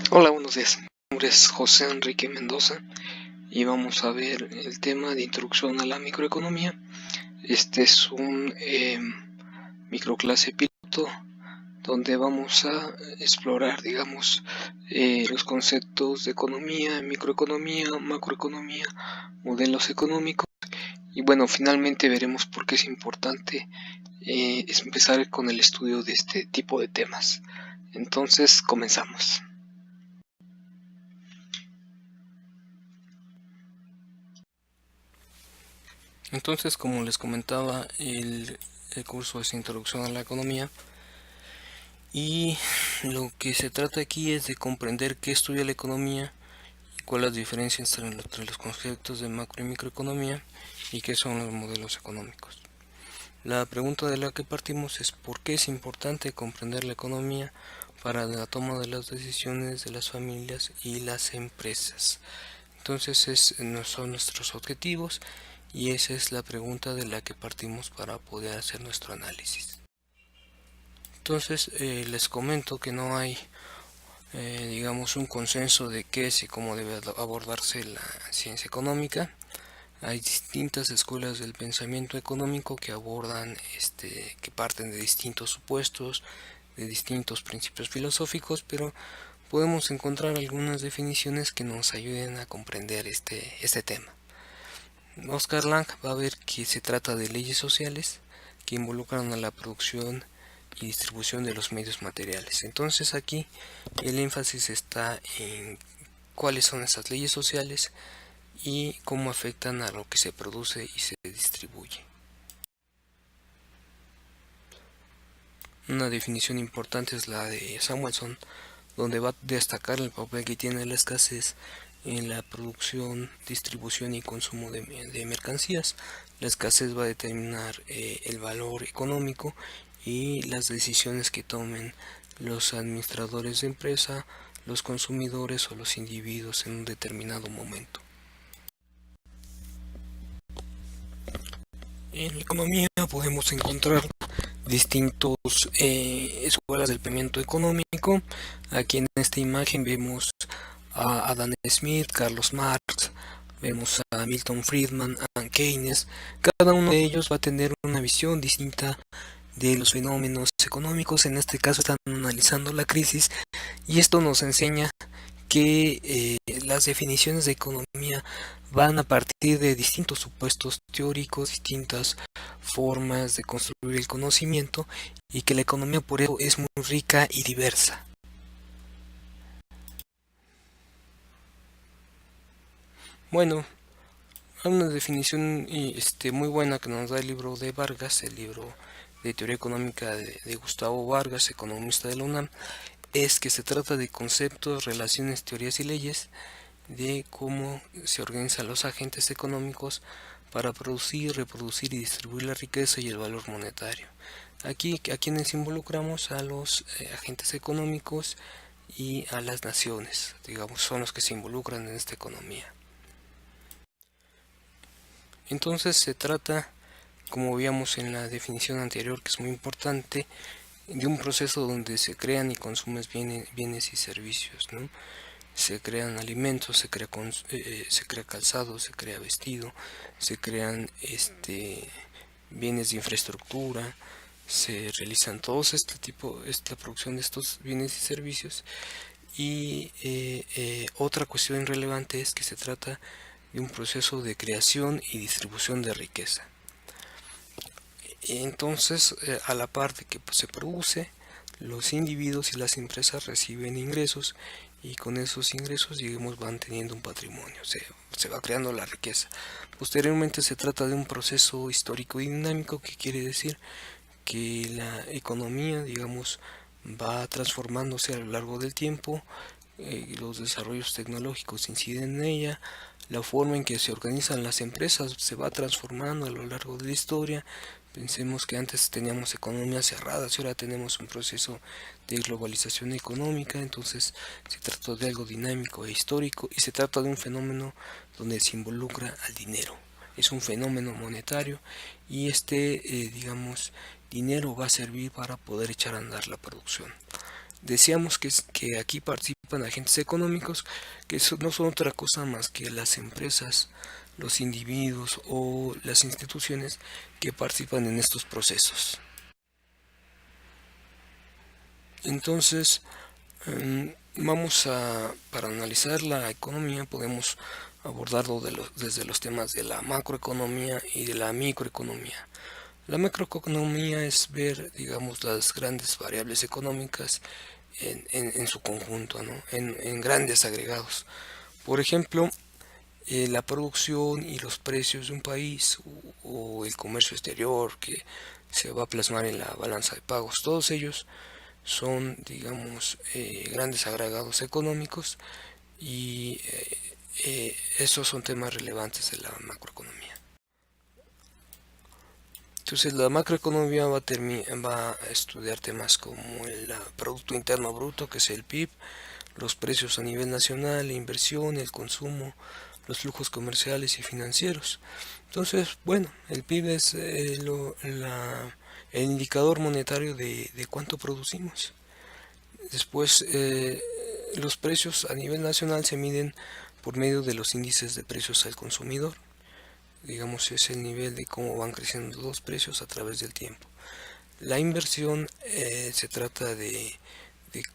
Hola, buenos días. Mi nombre es José Enrique Mendoza y vamos a ver el tema de introducción a la microeconomía. Este es un microclase piloto donde vamos a explorar, los conceptos de economía, microeconomía, macroeconomía, modelos económicos y bueno, finalmente veremos por qué es importante empezar con el estudio de este tipo de temas. Entonces, comenzamos. Entonces, como les comentaba, el curso es Introducción a la Economía y lo que se trata aquí es de comprender qué estudia la economía y cuáles las diferencias entre los conceptos de macro y microeconomía y qué son los modelos económicos. La pregunta de la que partimos es ¿por qué es importante comprender la economía para la toma de las decisiones de las familias y las empresas? Entonces son nuestros objetivos y esa es la pregunta de la que partimos para poder hacer nuestro análisis. Entonces les comento que no hay un consenso de qué es y cómo debe abordarse la ciencia económica. Hay distintas escuelas del pensamiento económico que abordan, que parten de distintos supuestos, de distintos principios filosóficos, pero podemos encontrar algunas definiciones que nos ayuden a comprender este tema. Oscar Lang va a ver que se trata de leyes sociales que involucran a la producción y distribución de los medios materiales. Entonces aquí el énfasis está en cuáles son esas leyes sociales y cómo afectan a lo que se produce y se distribuye. Una definición importante es la de Samuelson, donde va a destacar el papel que tiene la escasez en la producción, distribución y consumo de mercancías. La escasez va a determinar el valor económico y las decisiones que tomen los administradores de empresa, los consumidores o los individuos en un determinado momento. En la economía podemos encontrar distintos escuelas del pensamiento económico. Aquí en esta imagen vemos a Adam Smith, Carlos Marx, vemos a Milton Friedman, a Keynes. Cada uno de ellos va a tener una visión distinta de los fenómenos económicos. En este caso están analizando la crisis y esto nos enseña que las definiciones de economía van a partir de distintos supuestos teóricos, distintas formas de construir el conocimiento y que la economía por eso es muy rica y diversa. Bueno, hay una definición muy buena que nos da el libro de Vargas, el libro de teoría económica de Gustavo Vargas, economista de la UNAM, es que se trata de conceptos, relaciones, teorías y leyes de cómo se organizan los agentes económicos para producir, reproducir y distribuir la riqueza y el valor monetario. Aquí a quienes involucramos a los agentes económicos y a las naciones, son los que se involucran en esta economía. Entonces se trata, como veíamos en la definición anterior, que es muy importante, de un proceso donde se crean y consumen bienes y servicios, ¿no? Se crean alimentos, se crea calzado, se crea vestido, se crean bienes de infraestructura, se realizan todos esta producción de estos bienes y servicios. Y otra cuestión relevante es que se trata de un proceso de creación y distribución de riqueza. Entonces, a la par de que se produce, los individuos y las empresas reciben ingresos y con esos ingresos van teniendo un patrimonio, se va creando la riqueza. Posteriormente se trata de un proceso histórico y dinámico que quiere decir que la economía va transformándose a lo largo del tiempo, los desarrollos tecnológicos inciden en ella, la forma en que se organizan las empresas se va transformando a lo largo de la historia. Pensemos que antes teníamos economías cerradas y ahora tenemos un proceso de globalización económica, entonces se trata de algo dinámico e histórico y se trata de un fenómeno donde se involucra al dinero. Es un fenómeno monetario y dinero va a servir para poder echar a andar la producción. Decíamos que aquí participan agentes económicos que no son otra cosa más que las empresas, los individuos o las instituciones que participan en estos procesos. Entonces, para analizar la economía podemos abordarlo desde los temas de la macroeconomía y de la microeconomía. La macroeconomía es ver, digamos, las grandes variables económicas en su conjunto, ¿no? En grandes agregados. Por ejemplo, la producción y los precios de un país o el comercio exterior que se va a plasmar en la balanza de pagos, todos ellos son, digamos, grandes agregados económicos y esos son temas relevantes de la macroeconomía. Entonces la macroeconomía va a estudiar temas como el Producto Interno Bruto, que es el PIB, los precios a nivel nacional, la inversión, el consumo, los flujos comerciales y financieros. Entonces, bueno, el PIB es el indicador monetario de cuánto producimos. Después, los precios a nivel nacional se miden por medio de los índices de precios al consumidor. Digamos, es el nivel de cómo van creciendo los precios a través del tiempo. La inversión se trata de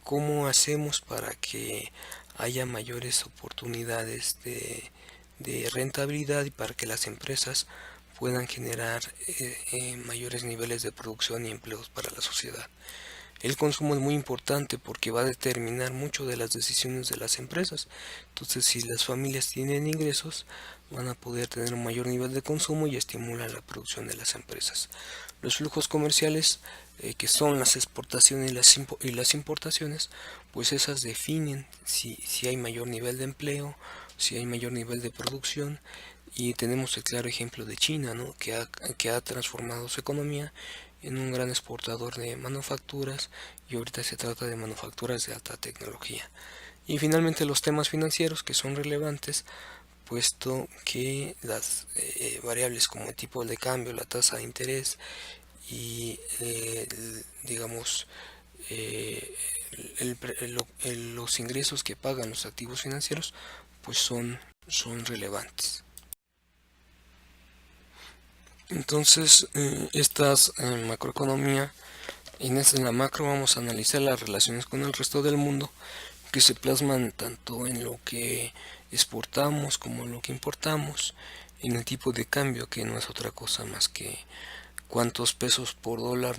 cómo hacemos para que haya mayores oportunidades de rentabilidad y para que las empresas puedan generar mayores niveles de producción y empleos para la sociedad. El consumo es muy importante porque va a determinar mucho de las decisiones de las empresas. Entonces, si las familias tienen ingresos, van a poder tener un mayor nivel de consumo y estimular la producción de las empresas. Los flujos comerciales, que son las exportaciones y las importaciones, pues esas definen si hay mayor nivel de empleo, si hay mayor nivel de producción. Y tenemos el claro ejemplo de China, ¿no? que ha transformado su economía en un gran exportador de manufacturas, y ahorita se trata de manufacturas de alta tecnología. Y finalmente los temas financieros, que son relevantes, puesto que las variables como el tipo de cambio, la tasa de interés y digamos eh, los ingresos que pagan los activos financieros, pues son relevantes. Entonces, estas macroeconomía, en la macro vamos a analizar las relaciones con el resto del mundo que se plasman tanto en lo que exportamos como en lo que importamos, en el tipo de cambio, que no es otra cosa más que cuántos pesos por dólar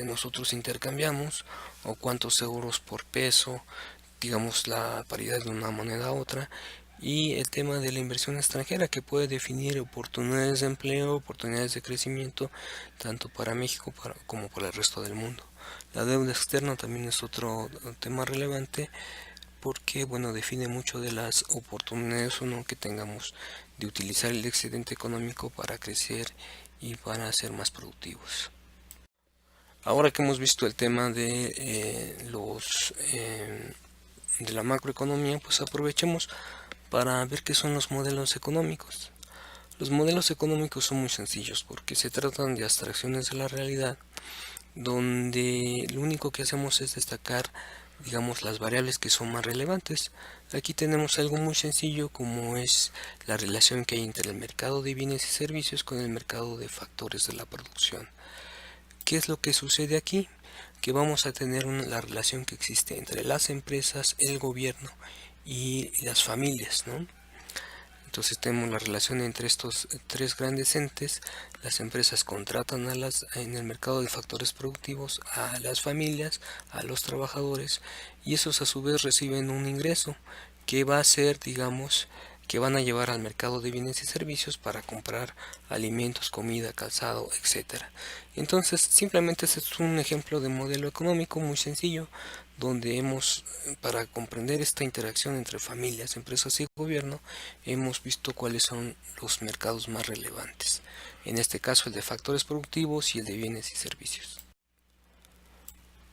nosotros intercambiamos o cuántos euros por peso, digamos la paridad de una moneda a otra, y el tema de la inversión extranjera, que puede definir oportunidades de empleo, oportunidades de crecimiento tanto para México como para el resto del mundo. La deuda externa también es otro tema relevante porque bueno, define mucho de las oportunidades o no que tengamos de utilizar el excedente económico para crecer y para ser más productivos. Ahora que hemos visto el tema de la macroeconomía, pues aprovechemos para ver qué son los modelos económicos. Los modelos económicos son muy sencillos porque se tratan de abstracciones de la realidad, donde lo único que hacemos es destacar, digamos, las variables que son más relevantes. Aquí tenemos algo muy sencillo como es la relación que hay entre el mercado de bienes y servicios con el mercado de factores de la producción. ¿Qué es lo que sucede aquí? Que vamos a tener la relación que existe entre las empresas, el gobierno y las familias, ¿no? Entonces tenemos la relación entre estos tres grandes entes. Las empresas contratan en el mercado de factores productivos a las familias, a los trabajadores, y esos a su vez reciben un ingreso que va a ser, digamos, que van a llevar al mercado de bienes y servicios para comprar alimentos, comida, calzado, etcétera. Entonces, simplemente este es un ejemplo de modelo económico muy sencillo, donde para comprender esta interacción entre familias, empresas y gobierno, hemos visto cuáles son los mercados más relevantes. En este caso, el de factores productivos y el de bienes y servicios.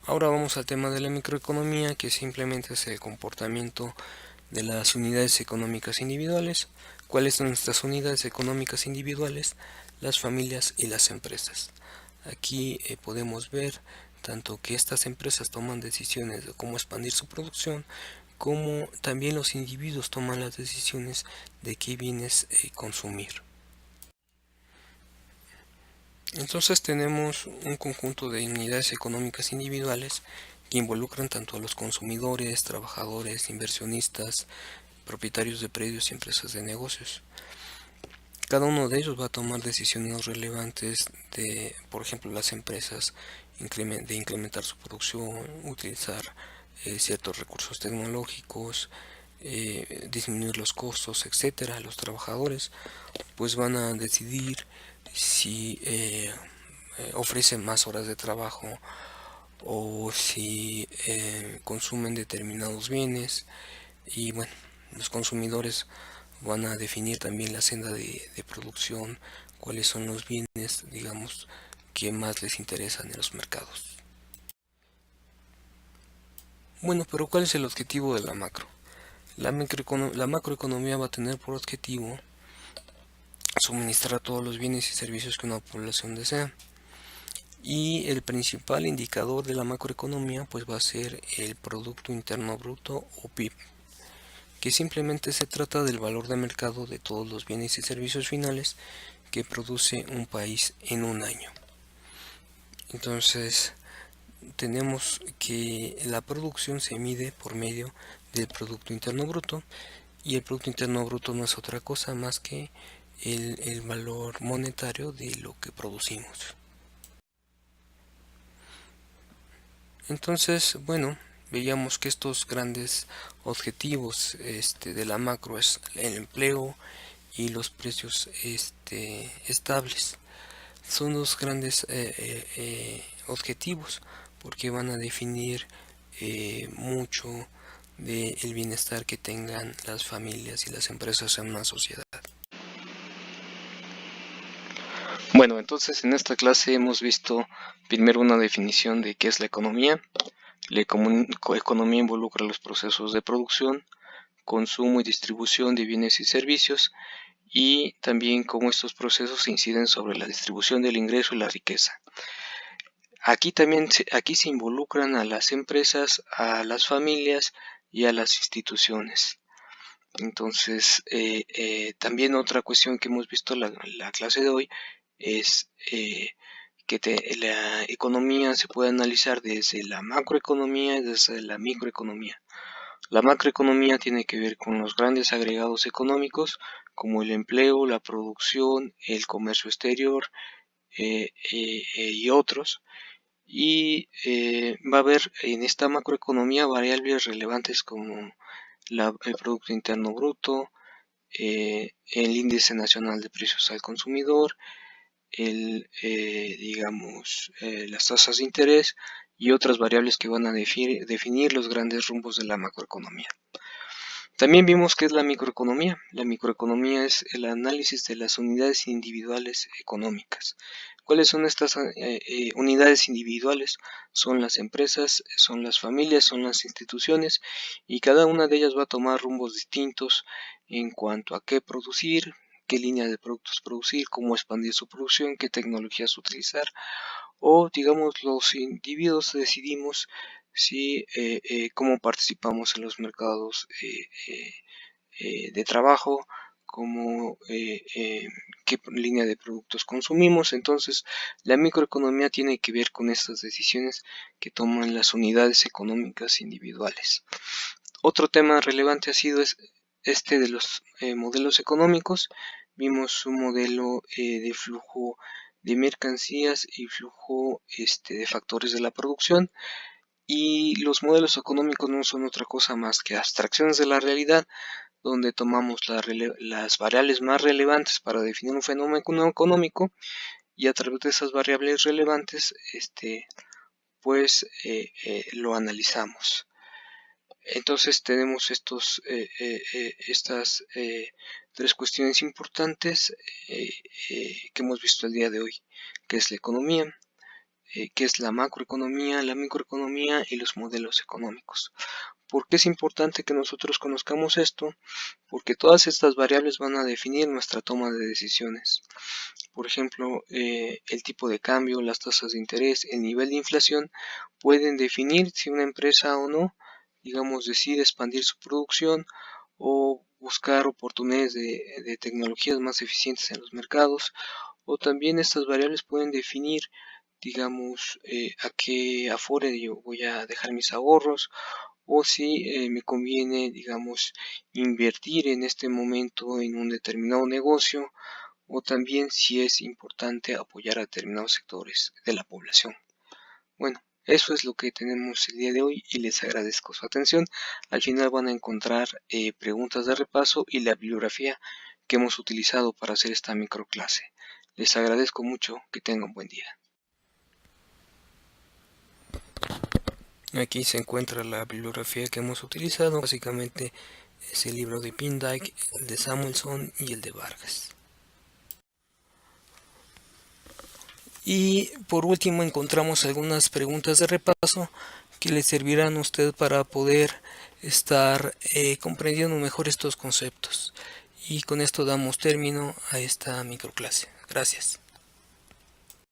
Ahora vamos al tema de la microeconomía, que simplemente es el comportamiento de las unidades económicas individuales. ¿Cuáles son nuestras unidades económicas individuales? Las familias y las empresas. Aquí podemos ver tanto que estas empresas toman decisiones de cómo expandir su producción, como también los individuos toman las decisiones de qué bienes consumir. Entonces tenemos un conjunto de unidades económicas individuales que involucran tanto a los consumidores, trabajadores, inversionistas, propietarios de predios y empresas de negocios. Cada uno de ellos va a tomar decisiones relevantes de, por ejemplo, las empresas de incrementar su producción, utilizar ciertos recursos tecnológicos, disminuir los costos, etcétera. Los trabajadores pues van a decidir si ofrecen más horas de trabajo o si consumen determinados bienes, y bueno, los consumidores van a definir también la senda de producción, cuáles son los bienes, digamos, que más les interesan en los mercados. Bueno, pero ¿cuál es el objetivo de la macro? La macroeconomía va a tener por objetivo suministrar todos los bienes y servicios que una población desea. Y el principal indicador de la macroeconomía pues va a ser el Producto Interno Bruto o PIB, que simplemente se trata del valor de mercado de todos los bienes y servicios finales que produce un país en un año. Entonces tenemos que la producción se mide por medio del Producto Interno Bruto, y el Producto Interno Bruto no es otra cosa más que el valor monetario de lo que producimos. Entonces, bueno, veíamos que estos grandes objetivos de la macro es el empleo y los precios estables. Son los grandes objetivos, porque van a definir mucho del bienestar que tengan las familias y las empresas en una sociedad. Bueno, entonces en esta clase hemos visto primero una definición de qué es la economía. La economía involucra los procesos de producción, consumo y distribución de bienes y servicios, y también cómo estos procesos inciden sobre la distribución del ingreso y la riqueza. Aquí se involucran a las empresas, a las familias y a las instituciones. Entonces, también otra cuestión que hemos visto en la clase de hoy es que la economía se puede analizar desde la macroeconomía y desde la microeconomía. La macroeconomía tiene que ver con los grandes agregados económicos como el empleo, la producción, el comercio exterior y otros. Y va a haber en esta macroeconomía variables relevantes como el Producto Interno Bruto, el Índice Nacional de Precios al Consumidor, las tasas de interés y otras variables que van a definir los grandes rumbos de la macroeconomía. También vimos qué es la microeconomía. La microeconomía es el análisis de las unidades individuales económicas. ¿Cuáles son estas unidades individuales? Son las empresas, son las familias, son las instituciones, y cada una de ellas va a tomar rumbos distintos en cuanto a qué producir, qué línea de productos producir, cómo expandir su producción, qué tecnologías utilizar, o digamos los individuos decidimos cómo participamos en los mercados de trabajo, qué línea de productos consumimos. Entonces, la microeconomía tiene que ver con estas decisiones que toman las unidades económicas individuales. Otro tema relevante ha sido de los modelos económicos. Vimos un modelo de flujo de mercancías y flujo de factores de la producción, y los modelos económicos no son otra cosa más que abstracciones de la realidad, donde tomamos las variables más relevantes para definir un fenómeno económico, y a través de esas variables relevantes lo analizamos. Entonces tenemos estas tres cuestiones importantes que hemos visto el día de hoy, que es la economía, que es la macroeconomía, la microeconomía y los modelos económicos. ¿Por qué es importante que nosotros conozcamos esto? Porque todas estas variables van a definir nuestra toma de decisiones. Por ejemplo, el tipo de cambio, las tasas de interés, el nivel de inflación pueden definir si una empresa o no, digamos, decide expandir su producción o buscar oportunidades de tecnologías más eficientes en los mercados, o también estas variables pueden definir, digamos, a qué afore yo voy a dejar mis ahorros, o si me conviene, digamos, invertir en este momento en un determinado negocio, o también si es importante apoyar a determinados sectores de la población. Bueno, eso es lo que tenemos el día de hoy y les agradezco su atención. Al final van a encontrar preguntas de repaso y la bibliografía que hemos utilizado para hacer esta microclase. Les agradezco mucho, que tengan un buen día. Aquí se encuentra la bibliografía que hemos utilizado. Básicamente es el libro de Pindyck, el de Samuelson y el de Vargas. Y por último encontramos algunas preguntas de repaso que le servirán a usted para poder estar comprendiendo mejor estos conceptos. Y con esto damos término a esta microclase. Gracias.